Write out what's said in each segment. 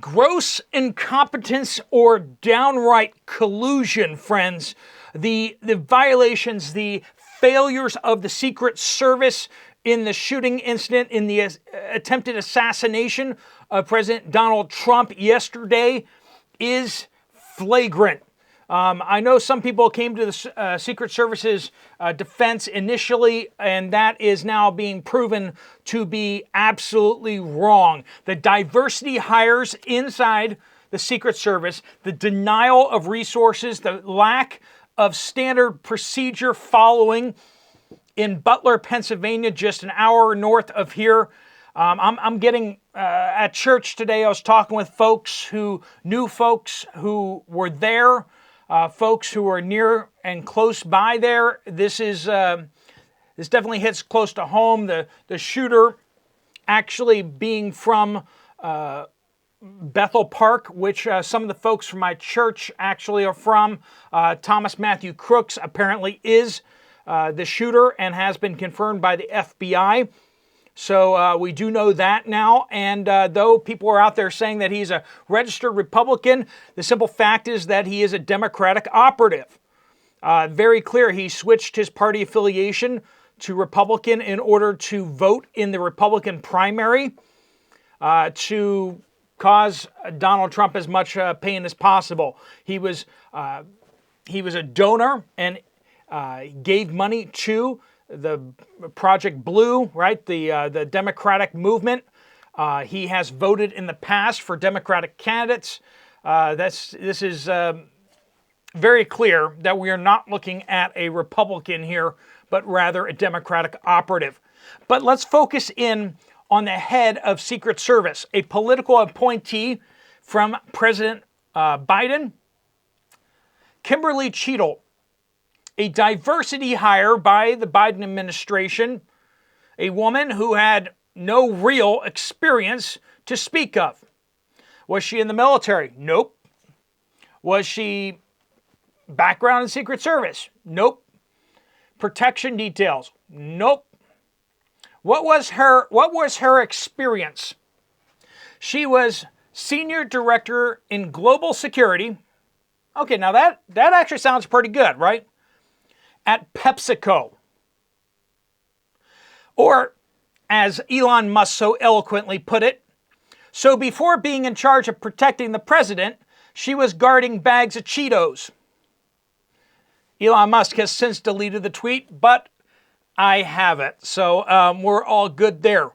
Gross incompetence or downright collusion, friends. The violations, the failures of the Secret Service in the shooting incident, in the attempted assassination of President Donald Trump yesterday is flagrant. I know some people came to the Secret Service's defense initially, and that is now being proven to be absolutely wrong. The diversity hires inside the Secret Service, the denial of resources, the lack of standard procedure following in Butler, Pennsylvania, just an hour north of here. I'm getting at church today. I was talking with folks who knew folks who were there, folks who are near and close by there. This definitely hits close to home. The shooter actually being from Bethel Park, which some of the folks from my church actually are from. Thomas Matthew Crooks apparently is the shooter and has been confirmed by the FBI. So we do know that now, and though people are out there saying that he's a registered Republican, the simple fact is that he is a Democratic operative. Very clear, he switched his party affiliation to Republican in order to vote in the Republican primary to cause Donald Trump as much pain as possible. He was a donor and gave money to the Project Blue, right? The Democratic movement. He has voted in the past for Democratic candidates. This is very clear that we are not looking at a Republican here, but rather a Democratic operative. But let's focus in on the head of Secret Service, a political appointee from President Biden, Kimberly Cheadle, a diversity hire by the Biden administration, a woman who had no real experience to speak of. Was she in the military? Nope. Was she background in Secret Service? Nope. Protection details? Nope. What was her experience? She was senior director in global security. Okay, now that actually sounds pretty good, right? At PepsiCo. Or, as Elon Musk so eloquently put it, so before being in charge of protecting the president, she was guarding bags of Cheetos. Elon Musk has since deleted the tweet, but I have it, so we're all good there.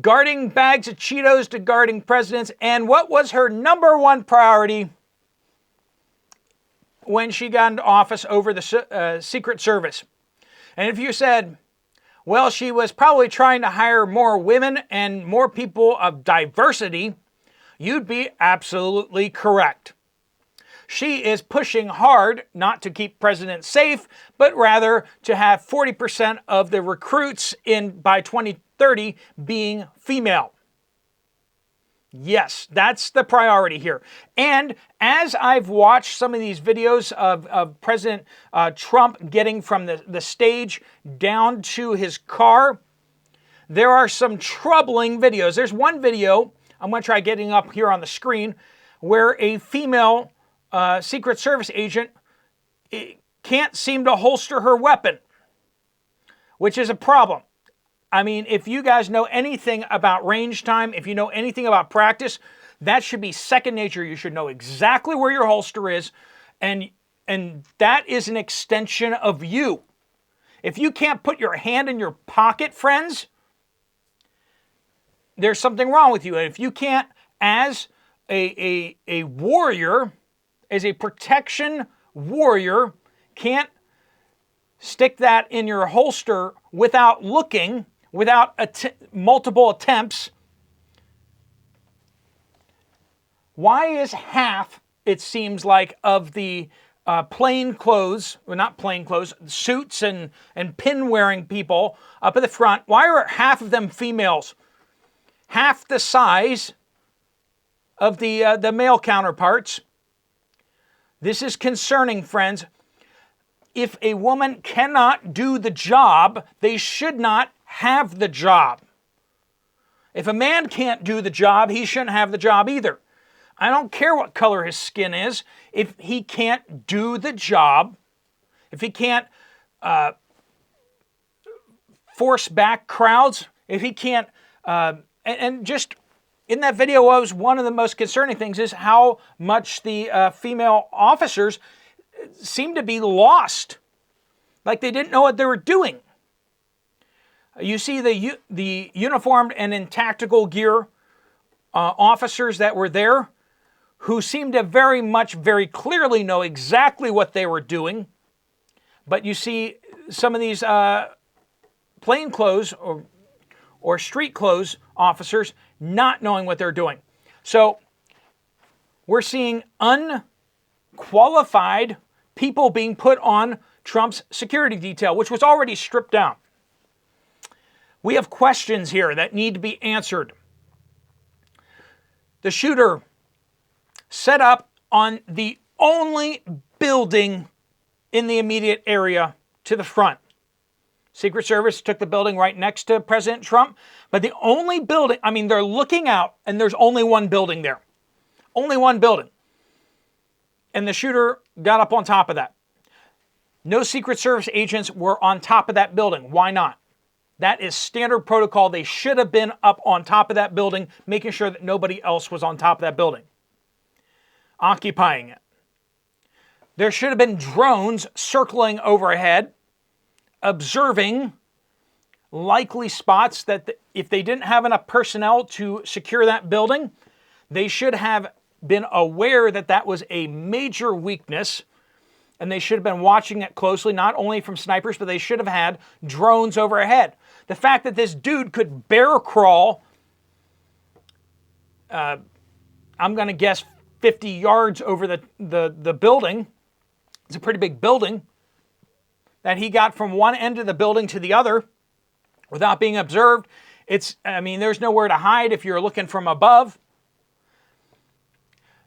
Guarding bags of Cheetos to guarding presidents, and what was her number one priority when she got into office over the Secret Service? And if you said, well, she was probably trying to hire more women and more people of diversity, you'd be absolutely correct. She is pushing hard not to keep presidents safe, but rather to have 40% of the recruits by 2030 being female. Yes, that's the priority here. And as I've watched some of these videos of President Trump getting from the stage down to his car, there are some troubling videos. There's one video, I'm going to try getting up here on the screen, where a female Secret Service agent can't seem to holster her weapon, which is a problem. I mean, if you guys know anything about range time, if you know anything about practice, that should be second nature. You should know exactly where your holster is, and that is an extension of you. If you can't put your hand in your pocket, friends, there's something wrong with you. And if you can't, as a warrior, as a protection warrior, can't stick that in your holster without looking, without multiple attempts, why is half, it seems like, of the plain clothes, well, not plain clothes, suits and pin-wearing people up at the front, why are half of them females? Half the size of the male counterparts. This is concerning, friends. If a woman cannot do the job, they should not have the job. If a man can't do the job, he shouldn't have the job either. I don't care what color his skin is. If he can't do the job, if he can't force back crowds, if he can't, and just in that video was one of the most concerning things is how much the female officers seemed to be lost, like they didn't know what they were doing. You see the uniformed and in tactical gear officers that were there, who seemed to very clearly know exactly what they were doing. But you see some of these plainclothes or street clothes officers not knowing what they're doing. So we're seeing unqualified people being put on Trump's security detail, which was already stripped down. We have questions here that need to be answered. The shooter set up on the only building in the immediate area to the front. Secret Service took the building right next to President Trump, but the only building, I mean, they're looking out and there's only one building there. Only one building. And the shooter got up on top of that. No Secret Service agents were on top of that building. Why not? That is standard protocol. They should have been up on top of that building, making sure that nobody else was on top of that building, occupying it. There should have been drones circling overhead, observing likely spots that if they didn't have enough personnel to secure that building, they should have been aware that that was a major weakness, and they should have been watching it closely, not only from snipers, but they should have had drones overhead. The fact that this dude could bear crawl, I'm going to guess 50 yards over the building. It's a pretty big building. That he got from one end of the building to the other without being observed. There's nowhere to hide if you're looking from above.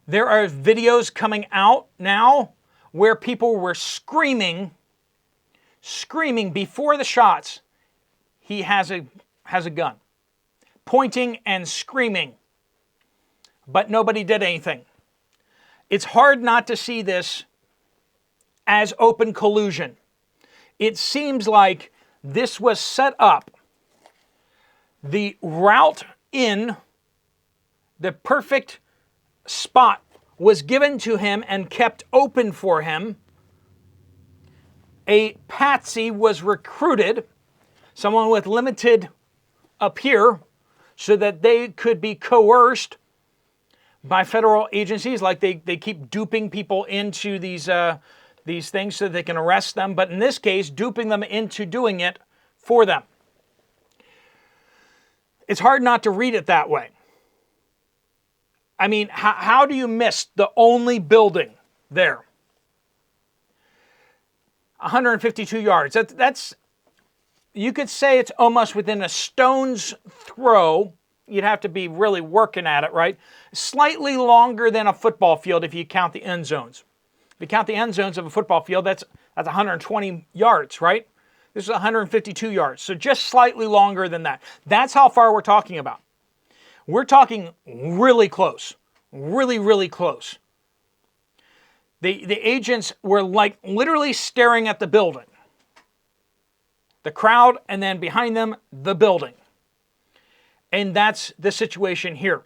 There are videos coming out now where people were screaming before the shots. He has a gun, pointing and screaming, but nobody did anything. It's hard not to see this as open collusion. It seems like this was set up. The route in, the perfect spot was given to him and kept open for him. A patsy was recruited, someone with limited up here, so that they could be coerced by federal agencies, like they keep duping people into these things so they can arrest them, but in this case, duping them into doing it for them. It's hard not to read it that way. I mean, how do you miss the only building there? 152 yards. That's you could say it's almost within a stone's throw. You'd have to be really working at it, right? Slightly longer than a football field if you count the end zones. If you count the end zones of a football field, that's 120 yards, right? This is 152 yards, so just slightly longer than that. That's how far we're talking about. We're talking really close, really close. The agents were like literally staring at the building. The crowd, and then behind them, the building. And that's the situation here.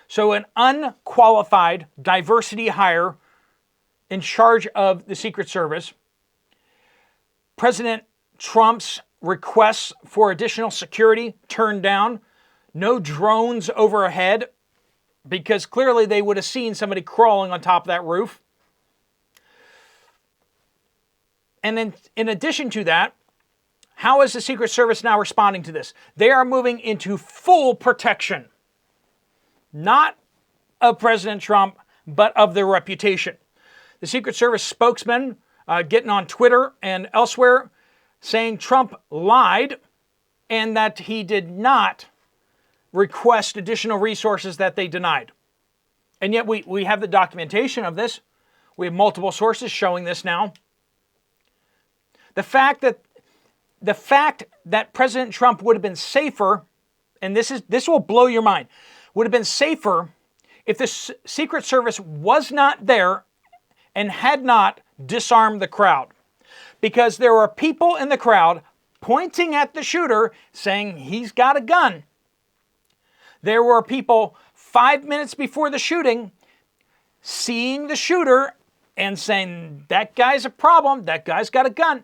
So an unqualified diversity hire in charge of the Secret Service. President Trump's requests for additional security turned down. No drones overhead, because clearly they would have seen somebody crawling on top of that roof. And then in addition to that, how is the Secret Service now responding to this? They are moving into full protection, not of President Trump, but of their reputation. The Secret Service spokesman getting on Twitter and elsewhere saying Trump lied and that he did not request additional resources that they denied. And yet we have the documentation of this. We have multiple sources showing this now. The fact that President Trump would have been safer and this will blow your mind, would have been safer if the Secret Service was not there and had not disarmed the crowd. Because there were people in the crowd pointing at the shooter saying he's got a gun. There were people 5 minutes before the shooting seeing the shooter and saying, that guy's a problem, that guy's got a gun.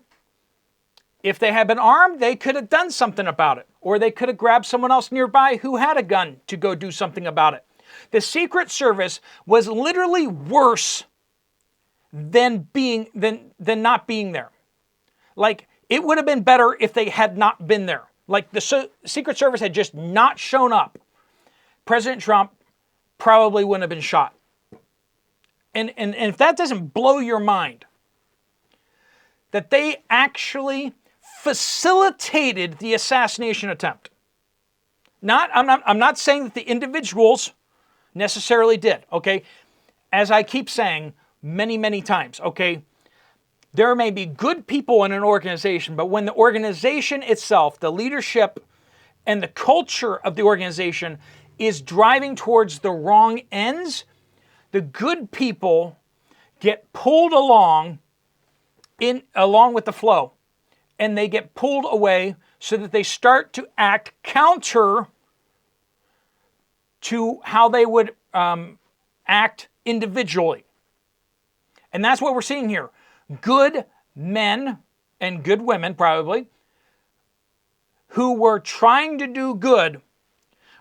If they had been armed, they could have done something about it. Or they could have grabbed someone else nearby who had a gun to go do something about it. The Secret Service was literally worse than not being there. Like, it would have been better if they had not been there. Like, the Secret Service had just not shown up. President Trump probably wouldn't have been shot. And if that doesn't blow your mind, that they actually facilitated the assassination attempt. I'm not saying that the individuals necessarily did, okay? As I keep saying many, many times, okay? There may be good people in an organization, but when the organization itself, the leadership and the culture of the organization is driving towards the wrong ends, the good people get pulled along with the flow, and they get pulled away so that they start to act counter to how they would act individually. And that's what we're seeing here. Good men and good women, probably, who were trying to do good,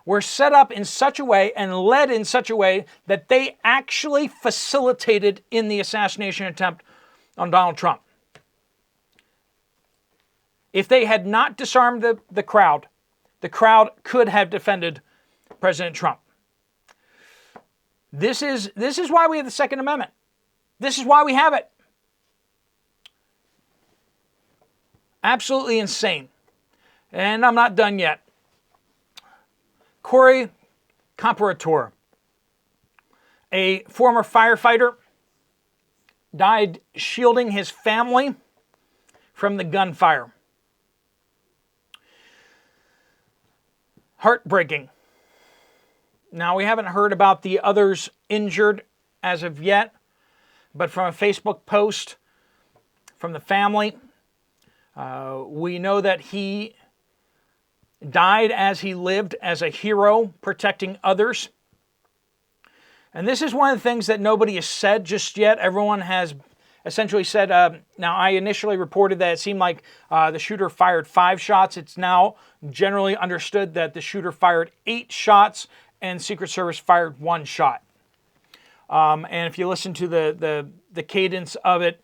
were set up in such a way and led in such a way that they actually facilitated in the assassination attempt on Donald Trump. If they had not disarmed the crowd could have defended President Trump. This is why we have the Second Amendment. This is why we have it. Absolutely insane. And I'm not done yet. Corey Comparator, a former firefighter, died shielding his family from the gunfire. Heartbreaking. Now, we haven't heard about the others injured as of yet, but from a Facebook post from the family, we know that he died as he lived, as a hero, protecting others. And this is one of the things that nobody has said just yet. Everyone has essentially said, now I initially reported that it seemed like the shooter fired 5 shots. It's now generally understood that the shooter fired 8 shots and Secret Service fired 1 shot. And if you listen to the cadence of it,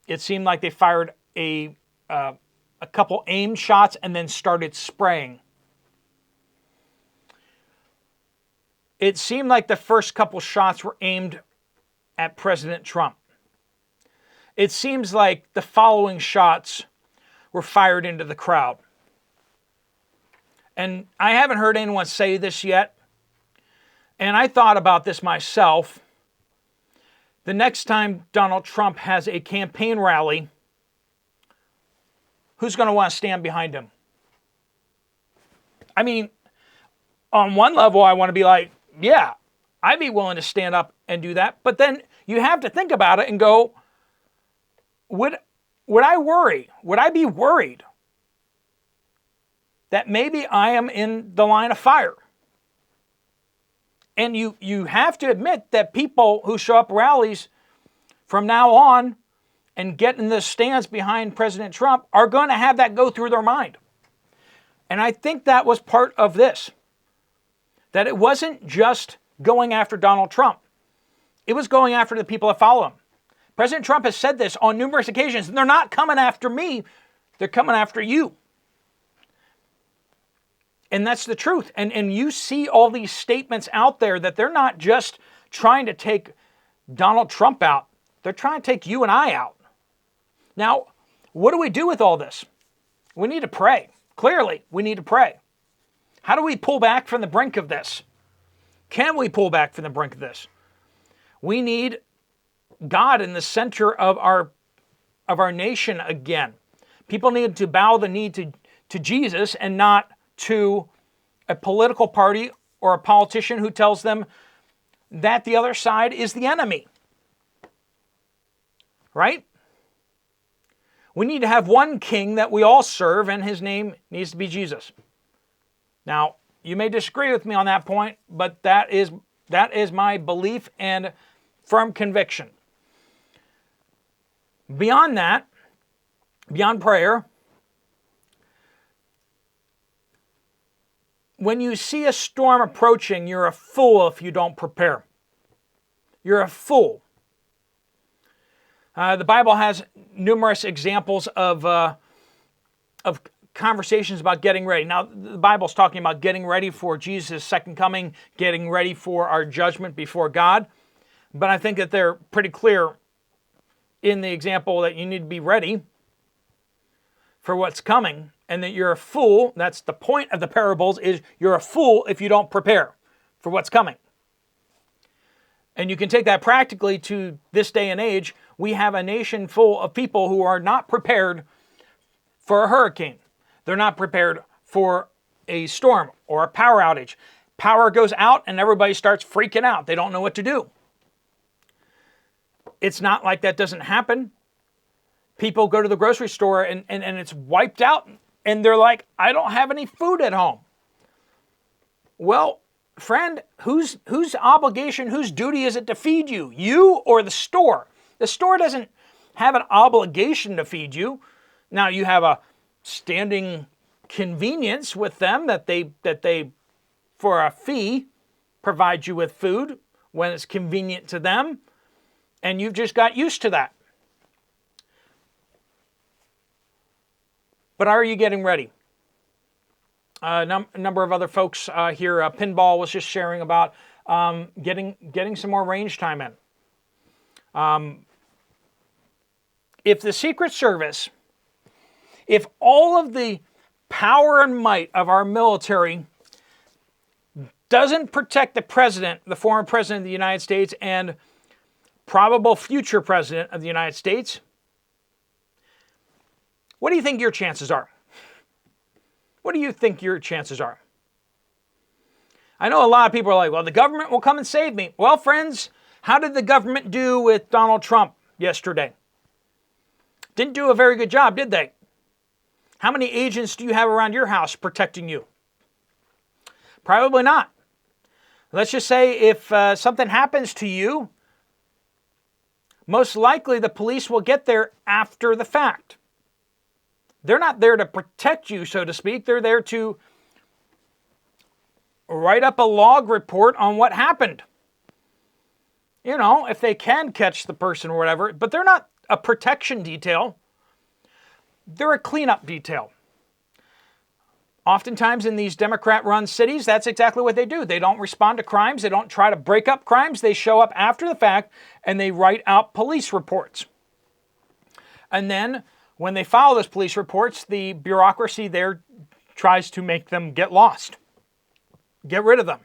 it seemed like they fired a couple aimed shots and then started spraying. It seemed like the first couple shots were aimed at President Trump. It seems like the following shots were fired into the crowd. And I haven't heard anyone say this yet. And I thought about this myself. The next time Donald Trump has a campaign rally, who's going to want to stand behind him? I mean, on one level, I want to be like, yeah, I'd be willing to stand up and do that. But then you have to think about it and go, would I worry? Would I be worried that maybe I am in the line of fire? And you have to admit that people who show up rallies from now on and get in the stands behind President Trump are going to have that go through their mind. And I think that was part of this. That it wasn't just going after Donald Trump. It was going after the people that follow him. President Trump has said this on numerous occasions. They're not coming after me. They're coming after you. And that's the truth. And you see all these statements out there that they're not just trying to take Donald Trump out. They're trying to take you and I out. Now, what do we do with all this? We need to pray. Clearly, we need to pray. How do we pull back from the brink of this? Can we pull back from the brink of this? We need God in the center of our nation again. People need to bow the knee to Jesus and not to a political party or a politician who tells them that the other side is the enemy. Right? We need to have one king that we all serve, and his name needs to be Jesus. Now, you may disagree with me on that point, but that is my belief and firm conviction. Beyond that, beyond prayer, when you see a storm approaching, you're a fool if you don't prepare. You're a fool. The Bible has numerous examples of conversations about getting ready. Now, the Bible's talking about getting ready for Jesus' second coming, getting ready for our judgment before God. But I think that they're pretty clear in the example that you need to be ready for what's coming, and that you're a fool. That's the point of the parables, is you're a fool if you don't prepare for what's coming. And you can take that practically to this day and age. We have a nation full of people who are not prepared for a hurricane. They're not prepared for a storm or a power outage. Power goes out and everybody starts freaking out. They don't know what to do. It's not like that doesn't happen. People go to the grocery store and it's wiped out, and they're like, I don't have any food at home. Well, friend, whose obligation, whose duty is it to feed you? You or the store? The store doesn't have an obligation to feed you. Now, you have a standing convenience with them that they for a fee provide you with food when it's convenient to them, and you've just got used to that. But are you getting ready? A number of other folks here, Pinball was just sharing about getting some more range time in. If the Secret Service, if all of the power and might of our military doesn't protect the president, the former president of the United States, and probable future president of the United States, what do you think your chances are? What do you think your chances are? I know a lot of people are like, well, the government will come and save me. Well, friends, how did the government do with Donald Trump yesterday? Didn't do a very good job, did they? How many agents do you have around your house protecting you? Probably not. Let's just say if something happens to you, most likely the police will get there after the fact. They're not there to protect you, so to speak. They're there to write up a log report on what happened. You know, if they can catch the person or whatever. But they're not a protection detail. They're a cleanup detail. Oftentimes in these Democrat-run cities, that's exactly what they do. They don't respond to crimes. They don't try to break up crimes. They show up after the fact and they write out police reports. And then when they file those police reports, the bureaucracy there tries to make them get lost. Get rid of them.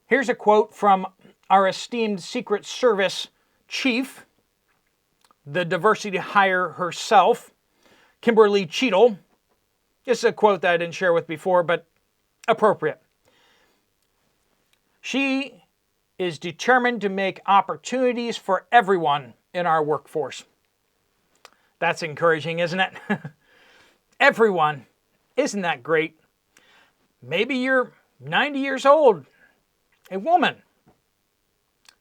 Here's a quote from our esteemed Secret Service chief, the diversity hire herself, Kimberly Cheadle. This is a quote that I didn't share with before, but appropriate. She is determined to make opportunities for everyone in our workforce. That's encouraging, isn't it? Everyone. Isn't that great? Maybe you're 90 years old, a woman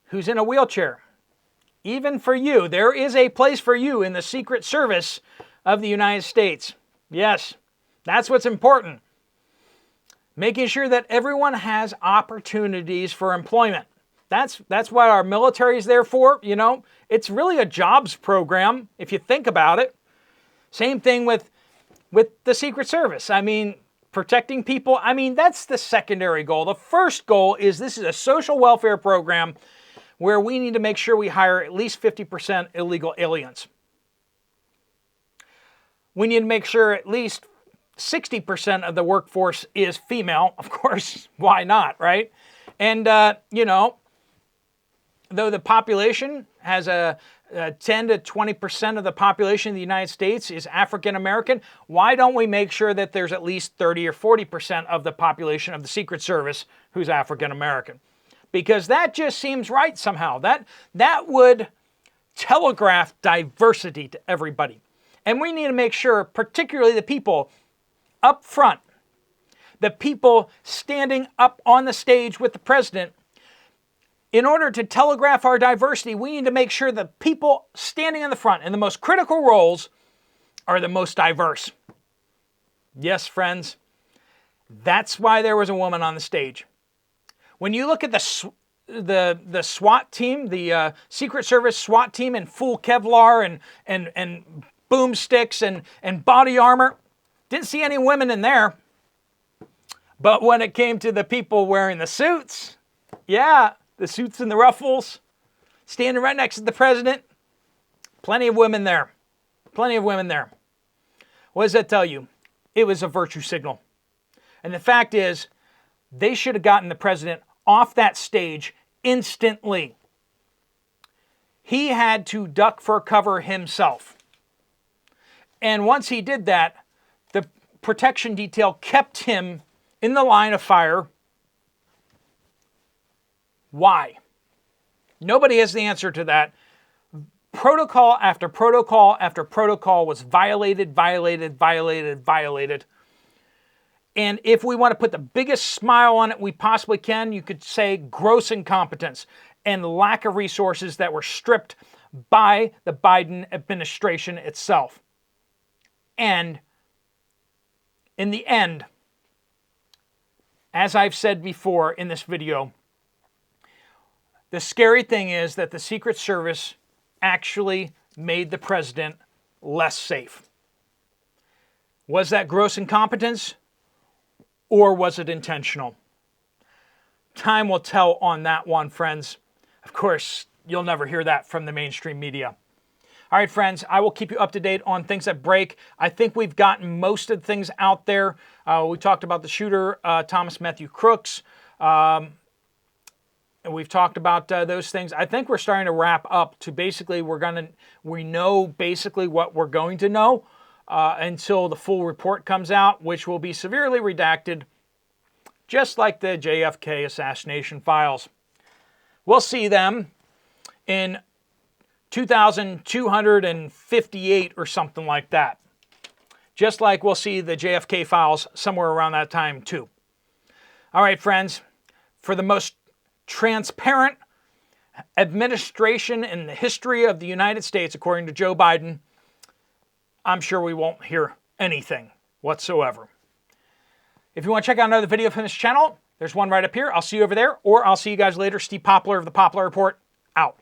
who's in a wheelchair. Even for you, there is a place for you in the Secret Service of the United States. Yes, that's what's important. Making sure that everyone has opportunities for employment. That's what our military is there for. You know, it's really a jobs program if you think about it. Same thing with the Secret Service. I mean, protecting people. I mean, that's the secondary goal. The first goal is this is a social welfare program where we need to make sure we hire at least 50% illegal aliens. We need to make sure at least 60% of the workforce is female. Of course, why not, right? And, you know, though the population has 10 to 20% of the population of the United States is African American. Why don't we make sure that there's at least 30 or 40% of the population of the Secret Service who's African American? Because that just seems right somehow. That would telegraph diversity to everybody. And we need to make sure, particularly the people up front, the people standing up on the stage with the president, in order to telegraph our diversity, we need to make sure the people standing in the front in the most critical roles are the most diverse. Yes, friends, that's why there was a woman on the stage. When you look at the SWAT team, the Secret Service SWAT team in full Kevlar and boomsticks and body armor, didn't see any women in there. But when it came to the people wearing the suits, yeah, the suits and the ruffles, standing right next to the president, plenty of women there. Plenty of women there. What does that tell you? It was a virtue signal. And the fact is, they should have gotten the president off that stage instantly. He had to duck for cover himself. And once he did that, the protection detail kept him in the line of fire. Why? Nobody has the answer to that. Protocol after protocol after protocol was violated. And if we want to put the biggest smile on it we possibly can, you could say gross incompetence and lack of resources that were stripped by the Biden administration itself. And in the end, as I've said before in this video, the scary thing is that the Secret Service actually made the president less safe. Was that gross incompetence, or was it intentional? Time will tell on that one, friends. Of course, you'll never hear that from the mainstream media. All right, friends, I will keep you up to date on things that break. I think we've gotten most of the things out there. We talked about the shooter, Thomas Matthew Crooks. And we've talked about those things. I think we're starting to wrap up to basically we know basically what we're going to know until the full report comes out, which will be severely redacted, just like the JFK assassination files. We'll see them in 2258 or something like that. Just like we'll see the JFK files somewhere around that time too. All right, friends, for the most transparent administration in the history of the United States, according to Joe Biden, I'm sure we won't hear anything whatsoever. If you want to check out another video from this channel, there's one right up here. I'll see you over there, or I'll see you guys later. Steve Poplar of the Poplar Report, out.